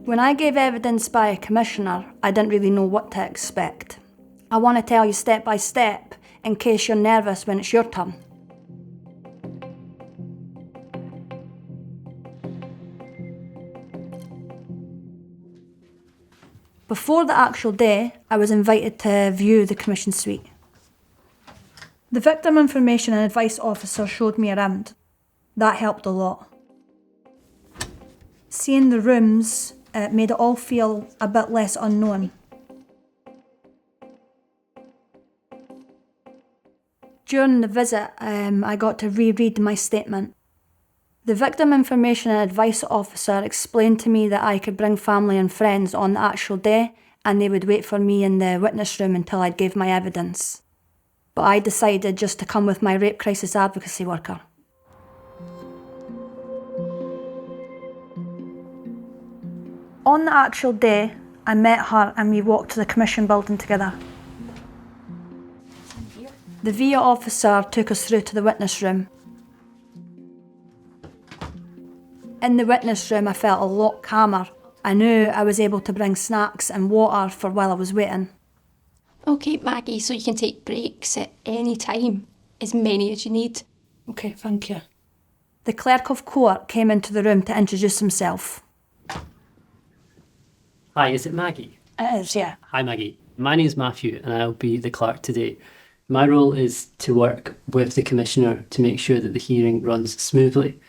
When I gave evidence by a commissioner, I didn't really know what to expect. I want to tell you step by step, in case you're nervous when it's your turn. Before the actual day, I was invited to view the commission suite. The victim information and advice officer showed me around. That helped a lot. Seeing the rooms made it all feel a bit less unknown. During the visit, I got to reread my statement. The victim information and advice officer explained to me that I could bring family and friends on the actual day and they would wait for me in the witness room until I gave my evidence. But I decided just to come with my rape crisis advocacy worker. On the actual day, I met her and we walked to the commission building together. The VIA officer took us through to the witness room. In the witness room, I felt a lot calmer. I knew I was able to bring snacks and water for while I was waiting. OK, Maggie, so you can take breaks at any time, as many as you need. OK, thank you. The clerk of court came into the room to introduce himself. Hi, is it Maggie? It is, yeah. Hi Maggie, my name's Matthew and I'll be the clerk today. My role is to work with the Commissioner to make sure that the hearing runs smoothly.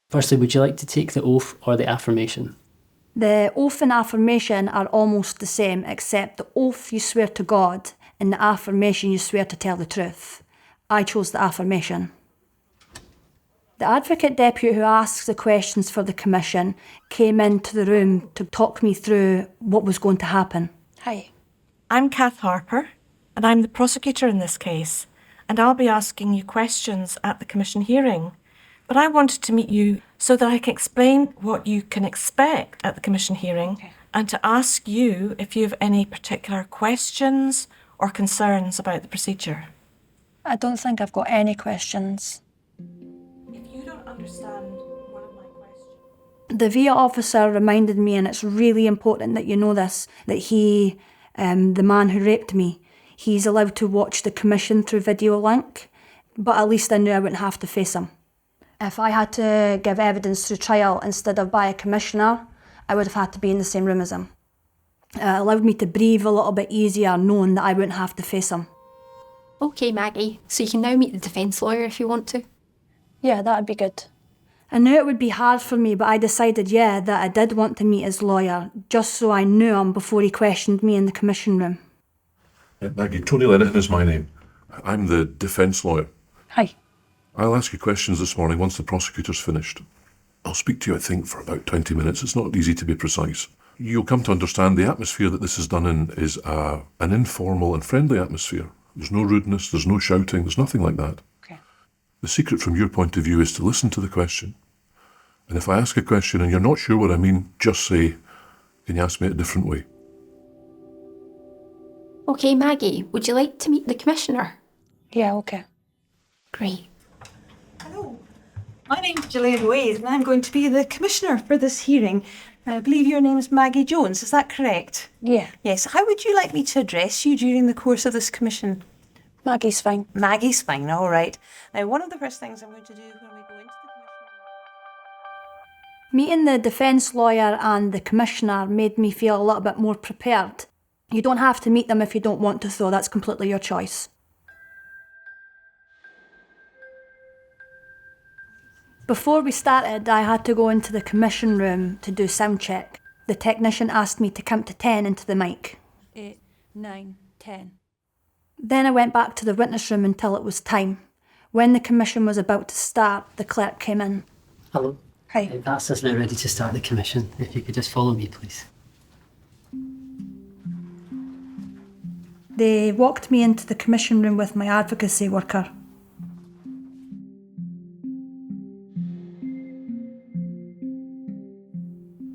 Firstly, would you like to take the oath or the affirmation? The oath and affirmation are almost the same, except the oath you swear to God and the affirmation you swear to tell the truth. I chose the affirmation. The advocate deputy who asks the questions for the commission came into the room to talk me through what was going to happen. Hi. I'm Kath Harper, and I'm the prosecutor in this case, and I'll be asking you questions at the commission hearing. But I wanted to meet you so that I can explain what you can expect at the commission hearing and to ask you if you have any particular questions or concerns about the procedure. I don't think I've got any questions. If you don't understand one of my questions... The VIA officer reminded me, and it's really important that you know this, that he, the man who raped me, he's allowed to watch the commission through video link, but at least I knew I wouldn't have to face him. If I had to give evidence through trial instead of by a commissioner, I would have had to be in the same room as him. It allowed me to breathe a little bit easier knowing that I wouldn't have to face him. OK, Maggie, so you can now meet the defence lawyer if you want to. Yeah, that'd be good. I knew it would be hard for me, but I decided, that I did want to meet his lawyer, just so I knew him before he questioned me in the commission room. Maggie, Tony Lennon is my name. I'm the defence lawyer. Hi. I'll ask you questions this morning once the prosecutor's finished. I'll speak to you, I think, for about 20 minutes. It's not easy to be precise. You'll come to understand the atmosphere that this is done in is an informal and friendly atmosphere. There's no rudeness, there's no shouting, there's nothing like that. Okay. The secret from your point of view is to listen to the question. And if I ask a question and you're not sure what I mean, just say, can you ask me it a different way? OK, Maggie, would you like to meet the Commissioner? Yeah, OK. Great. Hello, my name's Gillian Wade and I'm going to be the Commissioner for this hearing. I believe your name's Maggie Jones, is that correct? Yeah. Yes, how would you like me to address you during the course of this commission? Maggie's fine. Maggie's fine, all right. Now, one of the first things I'm going to do when we go into the commission... Meeting the defence lawyer and the commissioner made me feel a little bit more prepared. You don't have to meet them if you don't want to, though. That's completely your choice. Before we started, I had to go into the commission room to do sound check. The technician asked me to count to 10 into the mic. 8, 9, 10. Then I went back to the witness room until it was time. When the commission was about to start, the clerk came in. Hello. Hi. That's us now ready to start the commission. If you could just follow me, please. They walked me into the commission room with my advocacy worker.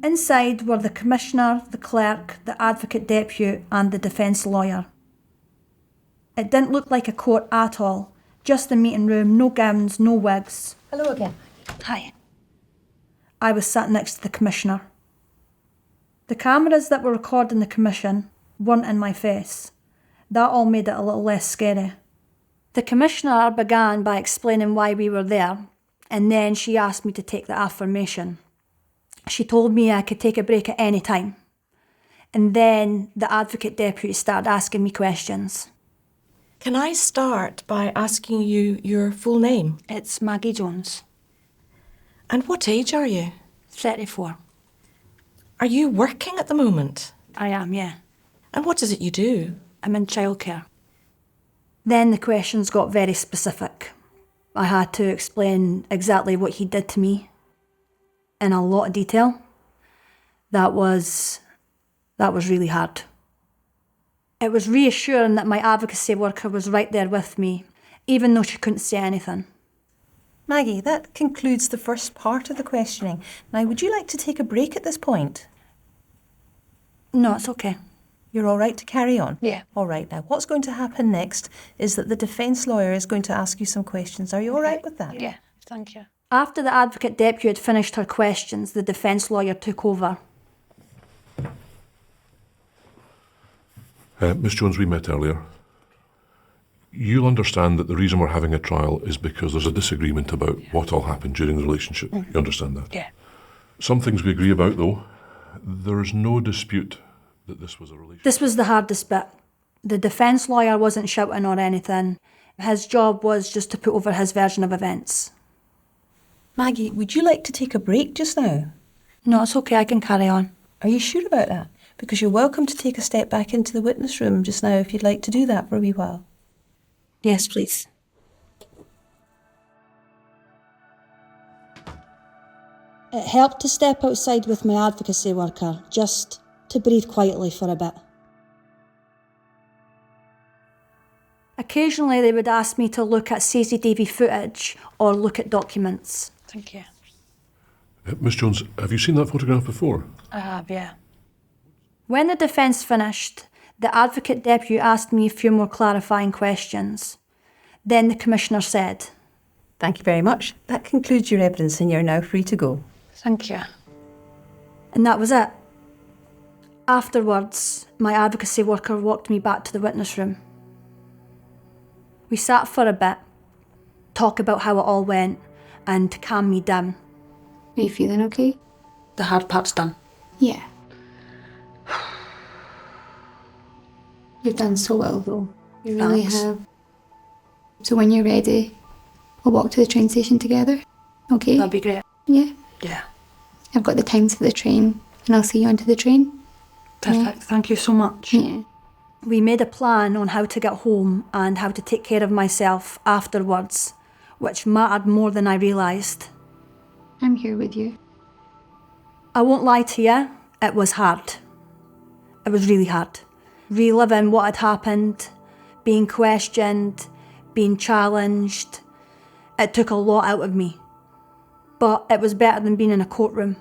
Inside were the commissioner, the clerk, the advocate deputy and the defence lawyer. It didn't look like a court at all, just a meeting room, no gowns, no wigs. Hello again. Hi. I was sat next to the commissioner. The cameras that were recording the commission weren't in my face. That all made it a little less scary. The Commissioner began by explaining why we were there, and then she asked me to take the affirmation. She told me I could take a break at any time. And then the Advocate Deputy started asking me questions. Can I start by asking you your full name? It's Maggie Jones, And what age are you? 34. Are you working at the moment? I am, yeah. And what is it you do? I'm in childcare. Then the questions got very specific. I had to explain exactly what he did to me in a lot of detail. That was really hard. It was reassuring that my advocacy worker was right there with me, even though she couldn't say anything. Maggie, that concludes the first part of the questioning. Now, would you like to take a break at this point? No, it's okay. You're all right to carry on? Yeah. All right. Now, what's going to happen next is that the defence lawyer is going to ask you some questions. Are you all right with that? Yeah, thank you. After the Advocate Deputy had finished her questions, the defence lawyer took over. Miss Jones, we met earlier. You'll understand that the reason we're having a trial is because there's a disagreement about what all happened during the relationship. You understand that? Yeah. Some things we agree about, though. There is no dispute that this was a relationship. This was the hardest bit. The defence lawyer wasn't shouting or anything. His job was just to put over his version of events. Maggie, would you like to take a break just now? No, it's okay, I can carry on. Are you sure about that? Because you're welcome to take a step back into the witness room just now if you'd like to do that for a wee while. Yes, please. It helped to step outside with my advocacy worker, just to breathe quietly for a bit. Occasionally they would ask me to look at CCTV footage or look at documents. Thank you. Miss Jones, have you seen that photograph before? I have, yeah. When the defence finished, the Advocate Deputy asked me a few more clarifying questions. Then the Commissioner said, Thank you very much. That concludes your evidence and you're now free to go. Thank you. and that was it. Afterwards, my advocacy worker walked me back to the witness room. We sat for a bit, talk about how it all went, and to calm me down. Are you feeling okay? The hard part's done. Yeah. You've done so well though. You really Thanks. have. So when you're ready, we'll walk to the train station together. Okay? That'd be great. Yeah. Yeah. I've got the times for the train and I'll see you onto the train. Perfect. Thank you so much. Yeah. We made a plan on how to get home and how to take care of myself afterwards, which mattered more than I realised. I'm here with you. I won't lie to you, it was hard. It was really hard. Reliving what had happened, being questioned, being challenged. It took a lot out of me. But it was better than being in a courtroom.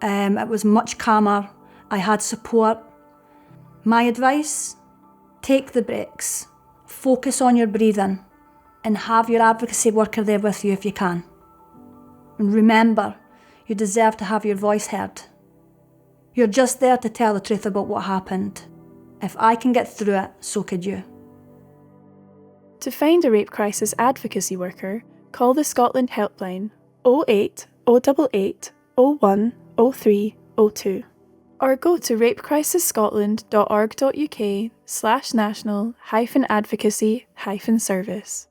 It was much calmer. I had support. My advice, take the breaks, focus on your breathing, and have your advocacy worker there with you if you can. And remember, you deserve to have your voice heard. You're just there to tell the truth about what happened. If I can get through it, so could you. To find a rape crisis advocacy worker, call the Scotland helpline 08 088 01 03 02 or go to rapecrisisscotland.org.uk/national-advocacy-service.